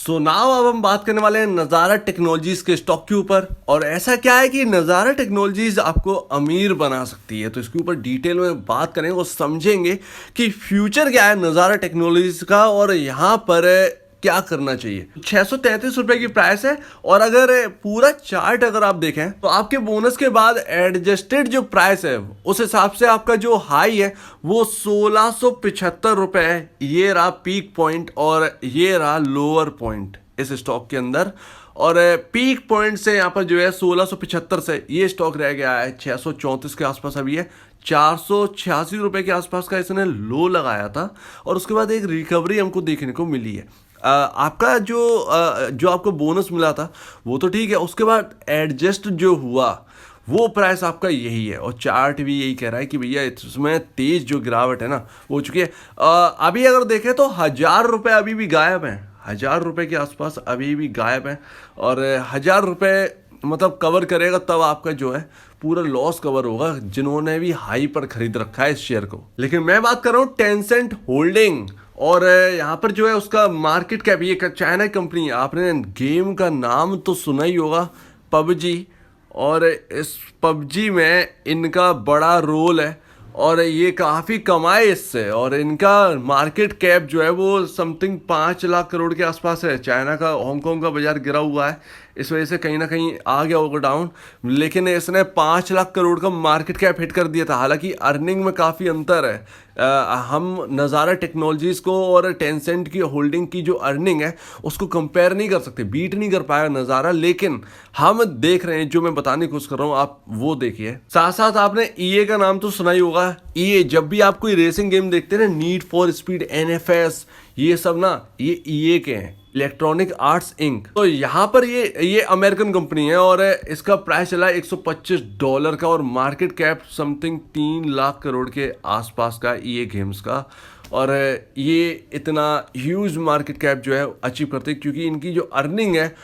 So now अब हम बात करने वाले हैं नज़ारा टेक्नोलॉजीज के स्टॉक के ऊपर। और ऐसा क्या है कि नज़ारा टेक्नोलॉजीज आपको अमीर बना सकती है, तो इसके ऊपर डिटेल में बात करेंगे और समझेंगे कि फ्यूचर क्या है नज़ारा टेक्नोलॉजीज का और यहाँ पर क्या करना चाहिए। 633 रुपए की प्राइस है और अगर पूरा चार्ट अगर आप देखें तो आपके बोनस के बाद एडजस्टेड जो प्राइस है उस हिसाब से आपका जो हाई है वो 1675 रुपए है। ये रहा पीक पॉइंट और ये रहा लोअर पॉइंट इस स्टॉक के अंदर। और पीक पॉइंट से यहाँ पर जो है 1675 से ये स्टॉक रह गया है 634 के आसपास अभी है। 486 रुपए के आसपास का इसने लो लगाया था और उसके बाद एक रिकवरी हमको देखने को मिली है। आपका जो आपको बोनस मिला था वो तो ठीक है, उसके बाद एडजस्ट जो हुआ वो प्राइस आपका यही है और चार्ट भी यही कह रहा है कि भैया इसमें तेज जो गिरावट है ना वो हो चुकी है। अभी अगर देखें तो 1000 रुपये अभी भी गायब हैं, 1000 रुपये के आसपास अभी भी गायब हैं। और 1000 रुपये मतलब कवर करेगा तब आपका जो है पूरा लॉस कवर होगा जिन्होंने भी हाई पर खरीद रखा है इस शेयर को। लेकिन मैं बात कर रहा हूँ टेंसेंट होल्डिंग और यहाँ पर जो है उसका मार्केट कैप, ये चाइना कंपनी है, आपने गेम का नाम तो सुना ही होगा पबजी, और इस पबजी में इनका बड़ा रोल है और ये काफ़ी कमाए इससे और इनका मार्केट कैप जो है वो समथिंग 5 लाख करोड़ के आसपास है। चाइना का हांगकांग का बाजार गिरा हुआ है, इस वजह से कहीं ना कहीं आ गया होगा डाउन, लेकिन इसने 5 लाख करोड़ का मार्केट कैप हिट कर दिया था। हालांकि अर्निंग में काफ़ी अंतर है। हम नज़ारा टेक्नोलॉजीज़ को और टेंसेंट की होल्डिंग की जो अर्निंग है उसको कंपेयर नहीं कर सकते, बीट नहीं कर पाया नज़ारा, लेकिन हम देख रहे हैं जो मैं बताने की कोशिश कर रहा हूँ आप वो देखिए। साथ साथ आपने ईए का नाम तो सुना ही होगा। ईए जब भी आप कोई रेसिंग गेम देखते हैं ना, नीड फॉर स्पीड, एनएफएस, ये सब ना ये ईए के हैं, इलेक्ट्रॉनिक आर्ट्स इंक। तो यहाँ पर ये अमेरिकन कंपनी है और इसका प्राइस चला $125 का और market cap something 3 lakh crore के आसपास का ईए गेम्स का। और ये इतना ह्यूज मार्केट कैप जो है अचीव करते हैं क्योंकि इनकी जो अर्निंग है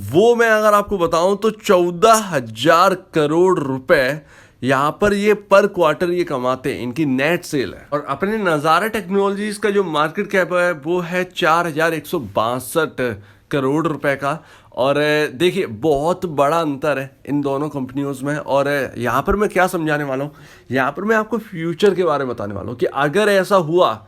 वो मैं अगर आपको बताऊं तो 14,000 करोड़ रुपए यहाँ पर ये पर क्वार्टर ये कमाते हैं, इनकी नेट सेल है। और अपने नज़ारा टेक्नोलॉजीज का जो मार्केट कैप है वो है 4,162 करोड़ रुपए का। और देखिए बहुत बड़ा अंतर है इन दोनों कंपनियों में। और यहाँ पर मैं क्या समझाने वाला हूँ, यहाँ पर मैं आपको फ्यूचर के बारे में बताने वाला हूँ कि अगर ऐसा हुआ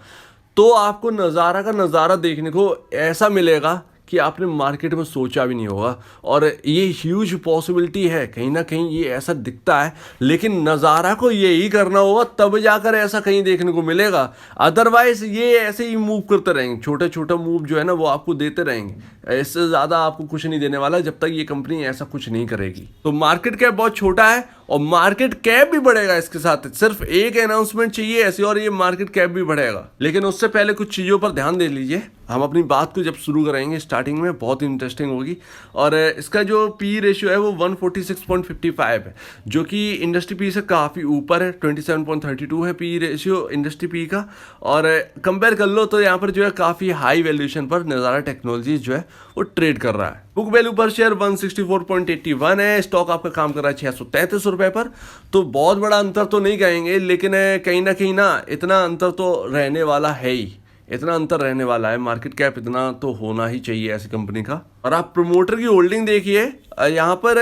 तो आपको नज़ारा का नज़ारा देखने को ऐसा मिलेगा कि आपने मार्केट में सोचा भी नहीं होगा। और ये ह्यूज पॉसिबिलिटी है, कहीं ना कहीं ये ऐसा दिखता है, लेकिन नज़ारा को यही करना होगा तब जाकर ऐसा कहीं देखने को मिलेगा। अदरवाइज ये ऐसे ही मूव करते रहेंगे, छोटे छोटे मूव जो है ना वो आपको देते रहेंगे, इससे ज़्यादा आपको कुछ नहीं देने वाला जब तक ये कंपनी ऐसा कुछ नहीं करेगी। तो मार्केट कैप बहुत छोटा है और मार्केट कैप भी बढ़ेगा इसके साथ, सिर्फ एक अनाउंसमेंट चाहिए ऐसी और ये मार्केट कैप भी बढ़ेगा। लेकिन उससे पहले कुछ चीज़ों पर ध्यान दे लीजिए, हम अपनी बात को जब शुरू करेंगे स्टार्टिंग में बहुत इंटरेस्टिंग होगी। और इसका जो पी रेशियो है वो 146.55 है जो कि इंडस्ट्री पी से काफ़ी ऊपर है। 27.32 है पी रेशियो इंडस्ट्री पी का। और कंपेयर कर लो तो यहाँ पर जो है काफ़ी हाई वैल्यूएशन पर नज़ारा टेक्नोलॉजीज जो है वो ट्रेड कर रहा है। बुक वैल्यू पर शेयर 164.81 है। स्टॉक आपका काम कर रहा है 633 रुपए पर। तो बहुत बड़ा अंतर तो नहीं कहेंगे, लेकिन कहीं ना इतना अंतर तो रहने वाला है ही, इतना अंतर रहने वाला है। मार्केट कैप इतना तो होना ही चाहिए ऐसी कंपनी का। और आप प्रमोटर की होल्डिंग देखिए, यहाँ पर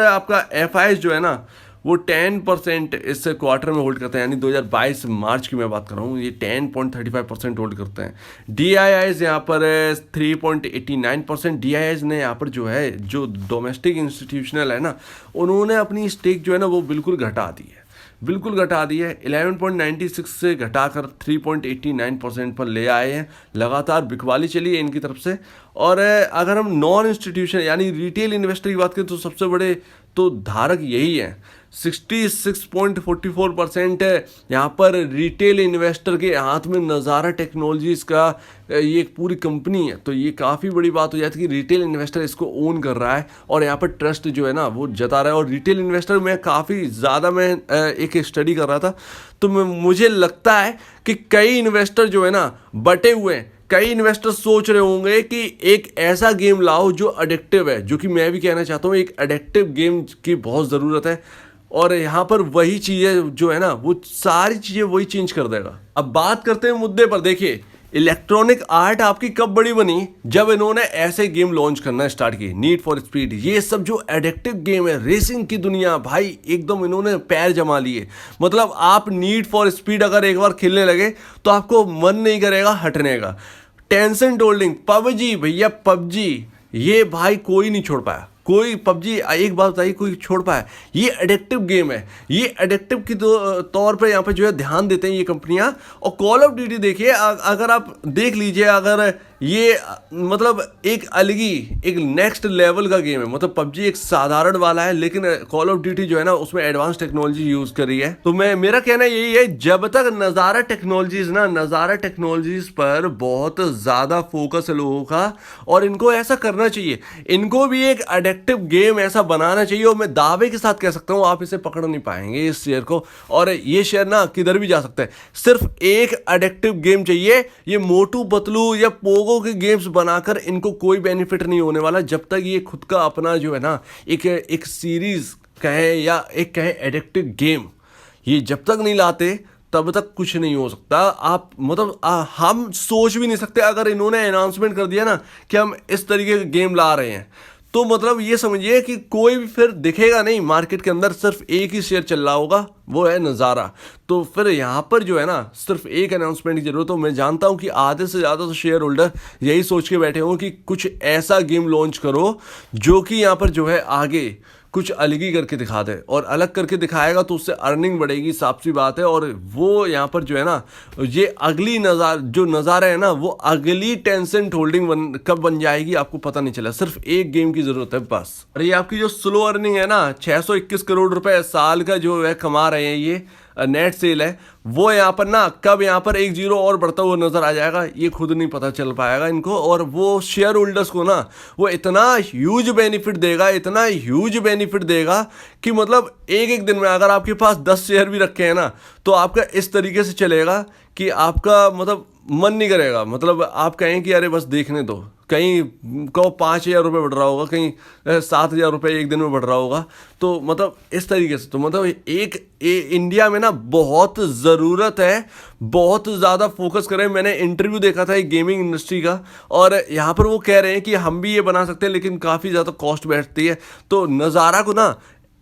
आपका एफआईएस जो है ना वो 10% इस क्वार्टर में होल्ड करते हैं, यानी 2022 मार्च की मैं बात कर रहा हूँ, ये 10.35% होल्ड करते हैं। डीआईआईज यहाँ पर 3.89%। डीआईआईज ने यहाँ पर जो है जो डोमेस्टिक इंस्टीट्यूशनल है ना उन्होंने अपनी स्टेक जो है ना वो बिल्कुल घटा दी है 11.96 से घटाकर 3.89% पर ले आए हैं। लगातार बिकवाली चली है इनकी तरफ से। और अगर हम नॉन इंस्टीट्यूशन यानी रिटेल इन्वेस्टर की बात करें तो सबसे बड़े तो धारक यही है। 66.44% यहाँ पर रिटेल इन्वेस्टर के हाथ में नज़ारा टेक्नोलॉजीज़ का ये एक पूरी कंपनी है। तो ये काफ़ी बड़ी बात हो जाती है कि रिटेल इन्वेस्टर इसको ओन कर रहा है और यहाँ पर ट्रस्ट जो है ना वो जता रहा है। और रिटेल इन्वेस्टर में काफ़ी ज़्यादा मैं एक स्टडी कर रहा था तो मुझे लगता है कि कई इन्वेस्टर जो है ना बटे हुए हैं। कई इन्वेस्टर्स सोच रहे होंगे कि एक ऐसा गेम लाओ जो एडिक्टिव है, जो कि मैं भी कहना चाहता हूँ एक एडिक्टिव गेम की बहुत ज़रूरत है। और यहाँ पर वही चीज़ें जो है ना वो सारी चीज़ें वही चेंज कर देगा। अब बात करते हैं मुद्दे पर। देखिए इलेक्ट्रॉनिक आर्ट आपकी कब बड़ी बनी, जब इन्होंने ऐसे गेम लॉन्च करना स्टार्ट किए, नीड फॉर स्पीड, ये सब जो एडिक्टिव गेम है, रेसिंग की दुनिया, भाई एकदम इन्होंने पैर जमा लिए। मतलब आप नीड फॉर स्पीड अगर एक बार खेलने लगे तो आपको मन नहीं करेगा हटने का। टेंसेंट होल्डिंग, पबजी भैया, पबजी ये भाई कोई नहीं छोड़ पाया, कोई पबजी, एक बात बताइए, कोई छोड़ पाया? ये एडिक्टिव गेम है, ये एडिक्टिव की तौर पे यहाँ पे जो है ध्यान देते हैं ये कंपनियां। और कॉल ऑफ ड्यूटी देखिए, अगर आप देख लीजिए, अगर ये मतलब एक अलगी, एक नेक्स्ट लेवल का गेम है। मतलब पबजी एक साधारण वाला है, लेकिन कॉल ऑफ ड्यूटी जो है ना उसमें एडवांस टेक्नोलॉजी यूज कर रही है। तो मेरा कहना यही है, जब तक नज़ारा टेक्नोलॉजीज पर बहुत ज्यादा फोकस है लोगों का, और इनको ऐसा करना चाहिए, इनको भी एक एडिक्टिव गेम ऐसा बनाना चाहिए। और मैं दावे के साथ कह सकता हूं आप इसे पकड़ नहीं पाएंगे इस शेयर को, और ये शेयर ना किधर भी जा सकता है। सिर्फ एक एडिक्टिव गेम चाहिए, ये मोटू पतलू या पोगो के गेम्स बनाकर इनको कोई बेनिफिट नहीं होने वाला, जब तक ये खुद का अपना जो है ना एक सीरीज कहे या एक कहे एडिक्टिव गेम, ये जब तक नहीं लाते तब तक कुछ नहीं हो सकता। आप मतलब हम सोच भी नहीं सकते, अगर इन्होंने अनाउंसमेंट कर दिया ना कि हम इस तरीके के गेम ला रहे हैं, तो मतलब ये समझिए कि कोई भी फिर दिखेगा नहीं मार्केट के अंदर, सिर्फ एक ही शेयर चल रहा होगा, वो है नज़ारा। तो फिर यहाँ पर जो है ना सिर्फ एक अनाउंसमेंट की जरूरत हो। मैं जानता हूँ कि आधे से ज़्यादा तो शेयर होल्डर यही सोच के बैठे हों कि कुछ ऐसा गेम लॉन्च करो जो कि यहाँ पर जो है आगे कुछ अलग ही करके दिखा दे, और अलग करके दिखाएगा तो उससे अर्निंग बढ़ेगी, साफ सी बात है। और वो यहाँ पर जो है ना, ये अगली नज़ारा है ना, वो अगली टेंसेंट होल्डिंग कब बन जाएगी आपको पता नहीं चला। सिर्फ एक गेम की जरूरत है बस। और ये आपकी जो स्लो अर्निंग है ना, 621 करोड़ रुपए साल का जो है कमा रहे हैं, ये नेट सेल है, वो यहाँ पर ना कब यहाँ पर 1 0 और बढ़ता हुआ नजर आ जाएगा ये खुद नहीं पता चल पाएगा इनको। और वो शेयर होल्डर्स को ना वो इतना ह्यूज बेनिफिट देगा, इतना ह्यूज बेनिफिट देगा कि मतलब एक दिन में अगर आपके पास 10 शेयर भी रखे हैं ना, तो आपका इस तरीके से चलेगा कि आपका मतलब मन नहीं करेगा। मतलब आप कहें कि अरे बस देखने दो, कहीं कहो 5,000 रुपये बढ़ रहा होगा, कहीं 7,000 रुपये एक दिन में बढ़ रहा होगा। तो मतलब इस तरीके से तो मतलब इंडिया में ना बहुत ज़रूरत है, बहुत ज़्यादा फोकस करें। मैंने इंटरव्यू देखा था एक गेमिंग इंडस्ट्री का, और यहाँ पर वो कह रहे हैं कि हम भी ये बना सकते हैं, लेकिन काफ़ी ज़्यादा कॉस्ट बैठती है। तो नज़ारा को ना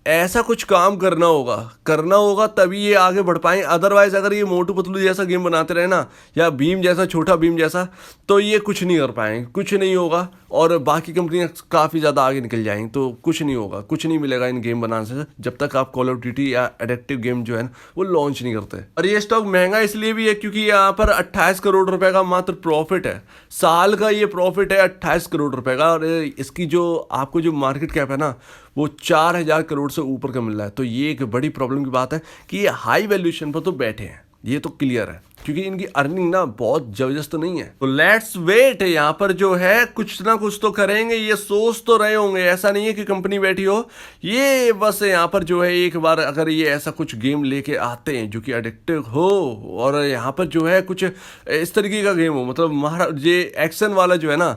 ऐसा कुछ काम करना होगा तभी ये आगे बढ़ पाएं। अदरवाइज अगर ये मोटू पतलू जैसा गेम बनाते रहे ना, या भीम जैसा, छोटा भीम जैसा, तो ये कुछ नहीं कर पाएंगे, कुछ नहीं होगा। और बाकी कंपनियां काफ़ी ज़्यादा आगे निकल जाएंगी, तो कुछ नहीं होगा, कुछ नहीं मिलेगा इन गेम बनाने से, जब तक आप कॉल ऑफ ड्यूटी या एडिक्टिव गेम जो है ना वो लॉन्च नहीं करते। और ये स्टॉक महंगा इसलिए भी है क्योंकि यहाँ पर 28 करोड़ रुपए का मात्र प्रॉफिट है, साल का ये प्रॉफिट है 28 करोड़ रुपए का। और इसकी जो आपको जो मार्केट कैप है ना वो 4,000 करोड़ से ऊपर का मिल रहा है। तो ये एक बड़ी प्रॉब्लम की बात है कि ये हाई वैल्यूएशन पर तो बैठे हैं, ये तो क्लियर है, क्योंकि इनकी अर्निंग ना बहुत जबरदस्त नहीं है। तो लेट्स वेट, यहाँ पर जो है कुछ ना कुछ तो करेंगे, ये सोच तो रहे होंगे, ऐसा नहीं है कि कंपनी बैठी हो, ये बस यहाँ पर जो है एक बार अगर ये ऐसा कुछ गेम लेके आते हैं जो कि एडिक्टिव हो, और यहाँ पर जो है कुछ इस तरीके का गेम हो, मतलब ये एक्शन वाला जो है ना,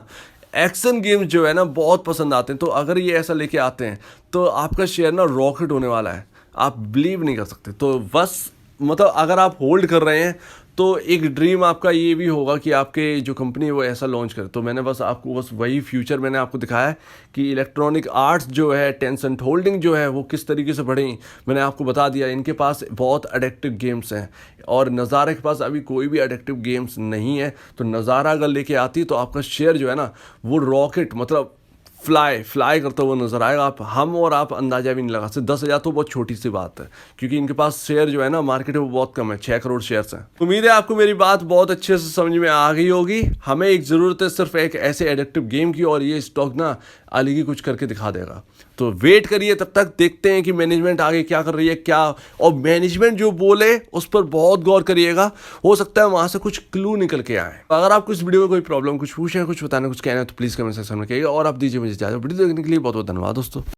एक्शन गेम्स जो है ना बहुत पसंद आते हैं। तो अगर ये ऐसा लेके आते हैं तो आपका शेयर ना रॉकेट होने वाला है, आप बिलीव नहीं कर सकते। तो बस मतलब अगर आप होल्ड कर रहे हैं तो एक ड्रीम आपका ये भी होगा कि आपके जो कंपनी है वो ऐसा लॉन्च करे। तो मैंने बस आपको बस वही फ्यूचर मैंने आपको दिखाया है कि इलेक्ट्रॉनिक आर्ट्स जो है, टेंसेंट होल्डिंग जो है वो किस तरीके से बढ़ी, मैंने आपको बता दिया। इनके पास बहुत एडिक्टिव गेम्स हैं, और नज़ारा के पास अभी कोई भी एडिक्टिव गेम्स नहीं है। तो नज़ारा अगर लेके आती तो आपका शेयर जो है ना वो रॉकेट, मतलब फ्लाई करता हुआ नजर आएगा। हम और आप अंदाजा भी नहीं लगा सकते। 10,000 तो बहुत छोटी सी बात है, क्योंकि इनके पास शेयर जो है ना मार्केट में वो बहुत कम है, 6 करोड़ शेयर्स हैं। उम्मीद है आपको मेरी बात बहुत अच्छे से समझ में आ गई होगी। हमें एक ज़रूरत है सिर्फ एक ऐसे एडिक्टिव गेम की, और ये स्टॉक ना अलग ही कुछ करके दिखा देगा। तो वेट करिए, तब तक देखते हैं कि मैनेजमेंट आगे क्या कर रही है, क्या, और मैनेजमेंट जो बोले उस पर बहुत गौर करिएगा, हो सकता है वहाँ से कुछ क्लू निकल के आए। अगर आपको इस वीडियो में कोई प्रॉब्लम, कुछ पूछना है, कुछ बताना, कुछ कहना है, तो प्लीज़ कमेंट सेक्शन में कहिएगा। और आप दीजिए मुझे इजाज़त। वीडियो देखने के लिए बहुत बहुत धन्यवाद दोस्तों।